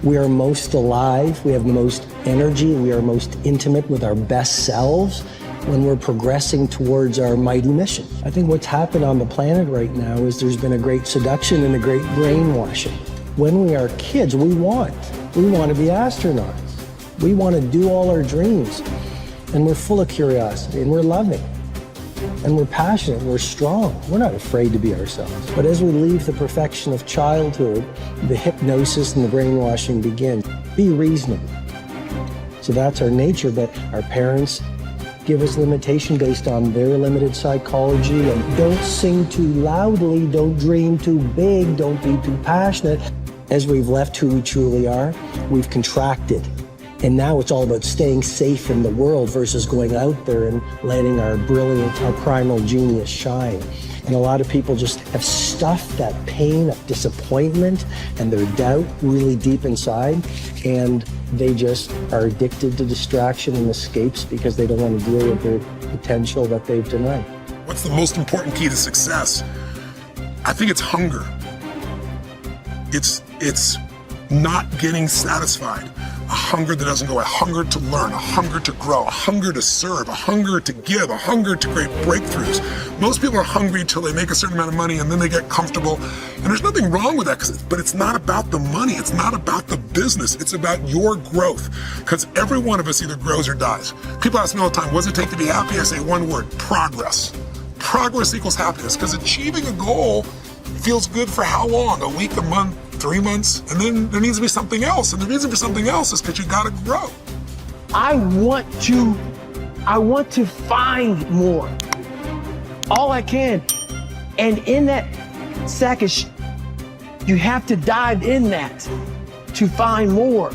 We are most alive, we have the most energy, we are most intimate with our best selves when we're progressing towards our mighty mission. I think what's happened on the planet right now is there's been a great seduction and a great brainwashing. When we are kids, we want to be astronauts. We want to do all our dreams. And we're full of curiosity, and we're loving. And we're passionate, we're strong. We're not afraid to be ourselves. But as we leave the perfection of childhood, the hypnosis and the brainwashing begin. Be reasonable. So that's our nature, but our parents give us limitation based on their limited psychology. And don't sing too loudly, don't dream too big, don't be too passionate. As we've left who we truly are, we've contracted. And now it's all about staying safe in the world versus going out there and letting our brilliant, our primal genius shine. And a lot of people just have stuffed that pain of disappointment and their doubt really deep inside. And they just are addicted to distraction and escapes because they don't want to deal with their potential that they've denied. What's the most important key to success? I think it's hunger. It's not getting satisfied. A hunger that doesn't go, a hunger to learn, a hunger to grow, a hunger to serve, a hunger to give, a hunger to create breakthroughs. Most people are hungry until they make a certain amount of money and then they get comfortable. And there's nothing wrong with that, but it's not about the money. It's not about the business. It's about your growth. Because every one of us either grows or dies. People ask me all the time, what does it take to be happy? I say one word, progress. Progress equals happiness, because achieving a goal feels good for how long? A week, a month, 3 months, and then there needs to be something else. And the reason for something else is because you gotta grow. I want to find more. All I can. And in that sack of you have to dive in that to find more.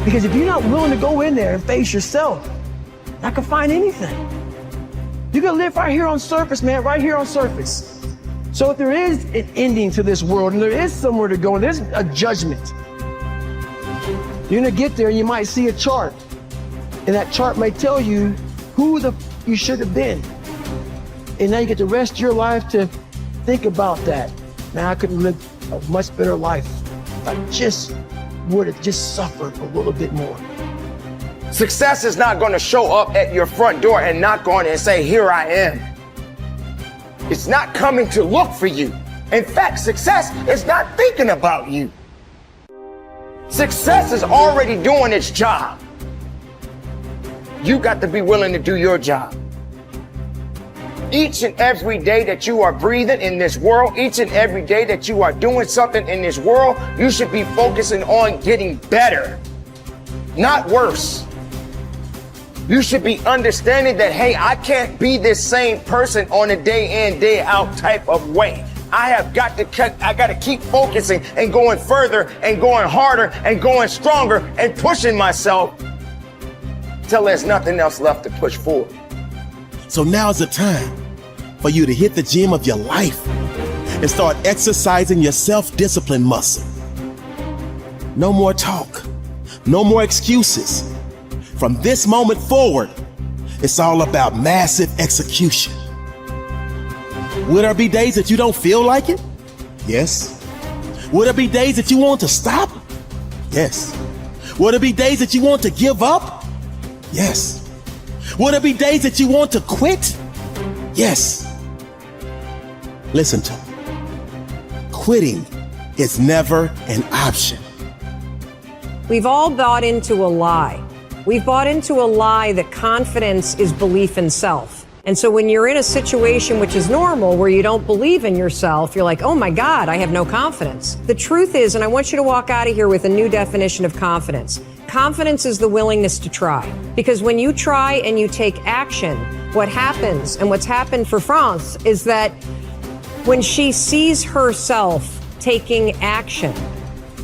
Because if you're not willing to go in there and face yourself, not gonna find anything. You're gonna live right here on surface, man, right here on surface. So if there is an ending to this world and there is somewhere to go and there's a judgment, you're gonna get there and you might see a chart. And that chart may tell you who you should have been. And now you get the rest of your life to think about that. Now I could live a much better life if I just would have just suffered a little bit more. Success is not gonna show up at your front door and knock on it and say, here I am. It's not coming to look for you. In fact, success is not thinking about you. Success is already doing its job. You got to be willing to do your job. Each and every day that you are breathing in this world, each and every day that you are doing something in this world, you should be focusing on getting better, not worse. You should be understanding that, hey, I can't be this same person on a day in, day out type of way. I got to keep focusing and going further and going harder and going stronger and pushing myself till there's nothing else left to push forward. So now's the time for you to hit the gym of your life and start exercising your self-discipline muscle. No more talk, no more excuses. From this moment forward, it's all about massive execution. Will there be days that you don't feel like it? Yes. Will there be days that you want to stop? Yes. Will there be days that you want to give up? Yes. Will there be days that you want to quit? Yes. Listen to me. Quitting is never an option. We've all bought into a lie. We've bought into a lie that confidence is belief in self. And so when you're in a situation which is normal, where you don't believe in yourself, you're like, oh my God, I have no confidence. The truth is, and I want you to walk out of here with a new definition of confidence. Confidence is the willingness to try. Because when you try and you take action, what happens, and what's happened for France, is that when she sees herself taking action,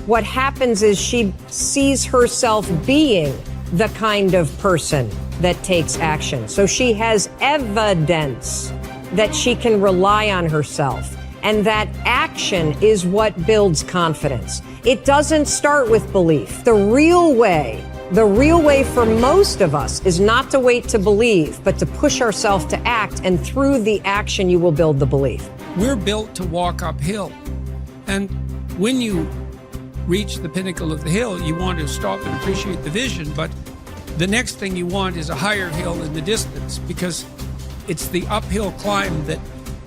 what happens is she sees herself being the kind of person that takes action. So she has evidence that she can rely on herself. And that action is what builds confidence. It doesn't start with belief. The real way for most of us is not to wait to believe, but to push ourselves to act. And through the action, you will build the belief. We're built to walk uphill. And when you reach the pinnacle of the hill, you want to stop and appreciate the vision, but the next thing you want is a higher hill in the distance, because it's the uphill climb that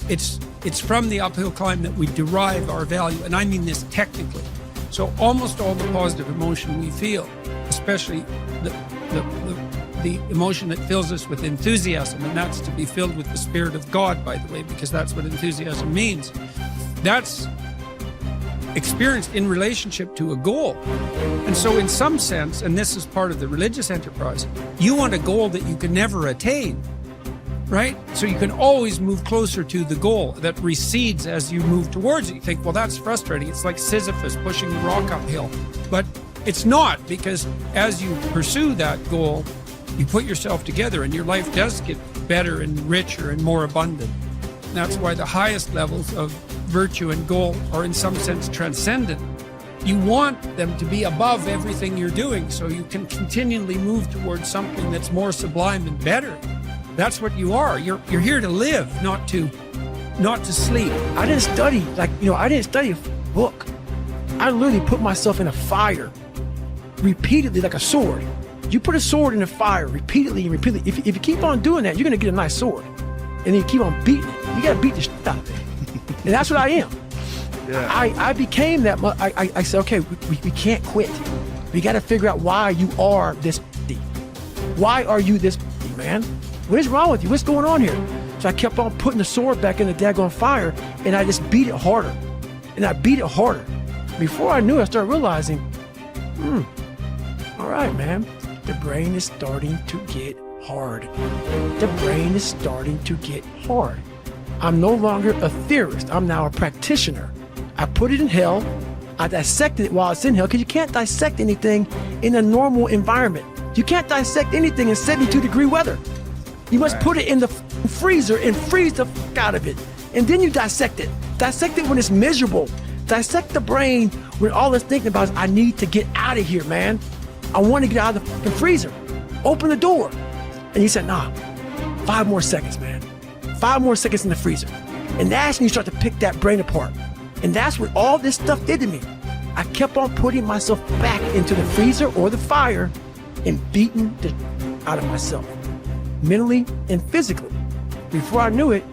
it's from the uphill climb that we derive our value, and I mean this technically. So almost all the positive emotion we feel, especially the emotion that fills us with enthusiasm, and that's to be filled with the Spirit of God, by the way, because that's what enthusiasm means. That's experienced in relationship to a goal. And so in some sense, and this is part of the religious enterprise, you want a goal that you can never attain, right? So you can always move closer to the goal that recedes as you move towards it. You think, well, that's frustrating. It's like Sisyphus pushing the rock uphill. But it's not, because as you pursue that goal, you put yourself together and your life does get better and richer and more abundant. And that's why the highest levels of virtue and goal are in some sense transcendent. You want them to be above everything you're doing so you can continually move towards something that's more sublime and better. That's what you are. You're here to live, not to sleep. I didn't study, I didn't study a book. I literally put myself in a fire repeatedly like a sword. You put a sword in the fire repeatedly and repeatedly. If you keep on doing that, you're going to get a nice sword. And then you keep on beating it. You got to beat the shit out of it. And that's what I am. Yeah. I became that. I said, okay, we can't quit. We got to figure out why you are this. Why are you this, man? What is wrong with you? What's going on here? So I kept on putting the sword back in the daggone fire, and I just beat it harder. And I beat it harder. Before I knew it, I started realizing, all right, man, the brain is starting to get hard. The brain is starting to get hard. I'm no longer a theorist. I'm now a practitioner. I put it in hell. I dissected it while it's in hell, because you can't dissect anything in a normal environment. You can't dissect anything in 72-degree weather. You must put it in the freezer and freeze the fuck out of it. And then you dissect it. Dissect it when it's miserable. Dissect the brain when all it's thinking about is, I need to get out of here, man. I want to get out of the fucking freezer. Open the door. And he said, nah, 5 more seconds, man. 5 more seconds in the freezer. And that's when you start to pick that brain apart. And that's what all this stuff did to me. I kept on putting myself back into the freezer or the fire and beating the out of myself, mentally and physically. Before I knew it,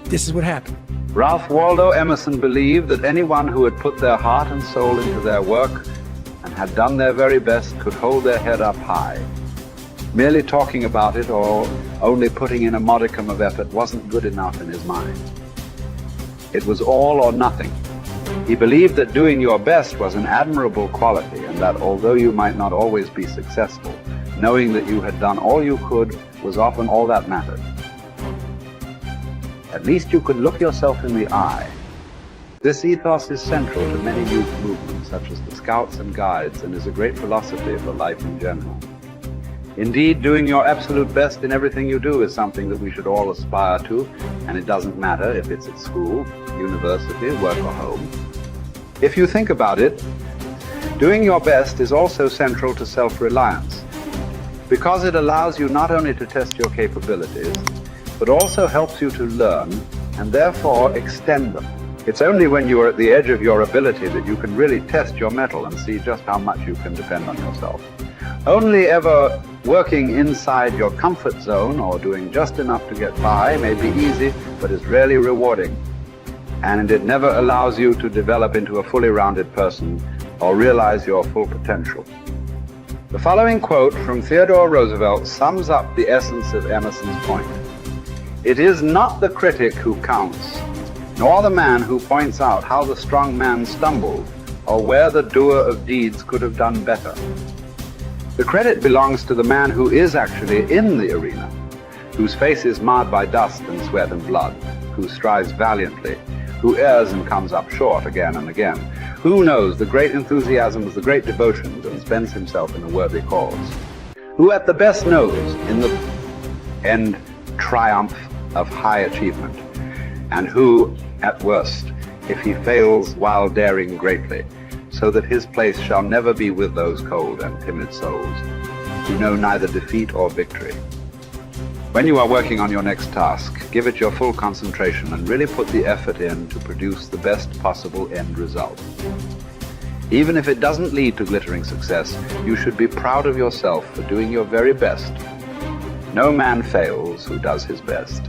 this is what happened. Ralph Waldo Emerson believed that anyone who had put their heart and soul into their work and had done their very best could hold their head up high. Merely talking about it or only putting in a modicum of effort wasn't good enough in his mind. It was all or nothing. He believed that doing your best was an admirable quality, and that although you might not always be successful, knowing that you had done all you could was often all that mattered. At least you could look yourself in the eye. This ethos is central to many youth movements, such as the Scouts and Guides, and is a great philosophy for life in general. Indeed, doing your absolute best in everything you do is something that we should all aspire to, and it doesn't matter if it's at school, university, work, or home. If you think about it, doing your best is also central to self-reliance, because it allows you not only to test your capabilities, but also helps you to learn and therefore extend them. It's only when you are at the edge of your ability that you can really test your mettle and see just how much you can depend on yourself. Only ever working inside your comfort zone or doing just enough to get by may be easy, but is rarely rewarding. And it never allows you to develop into a fully rounded person or realize your full potential. The following quote from Theodore Roosevelt sums up the essence of Emerson's point. It is not the critic who counts, nor the man who points out how the strong man stumbled, or where the doer of deeds could have done better. The credit belongs to the man who is actually in the arena, whose face is marred by dust and sweat and blood, who strives valiantly, who errs and comes up short again and again, who knows the great enthusiasms, the great devotions, and spends himself in a worthy cause, who at the best knows in the end triumph of high achievement, and who, at worst, if he fails while daring greatly, so that his place shall never be with those cold and timid souls, who know neither defeat or victory. When you are working on your next task, give it your full concentration and really put the effort in to produce the best possible end result. Even if it doesn't lead to glittering success, you should be proud of yourself for doing your very best. No man fails who does his best.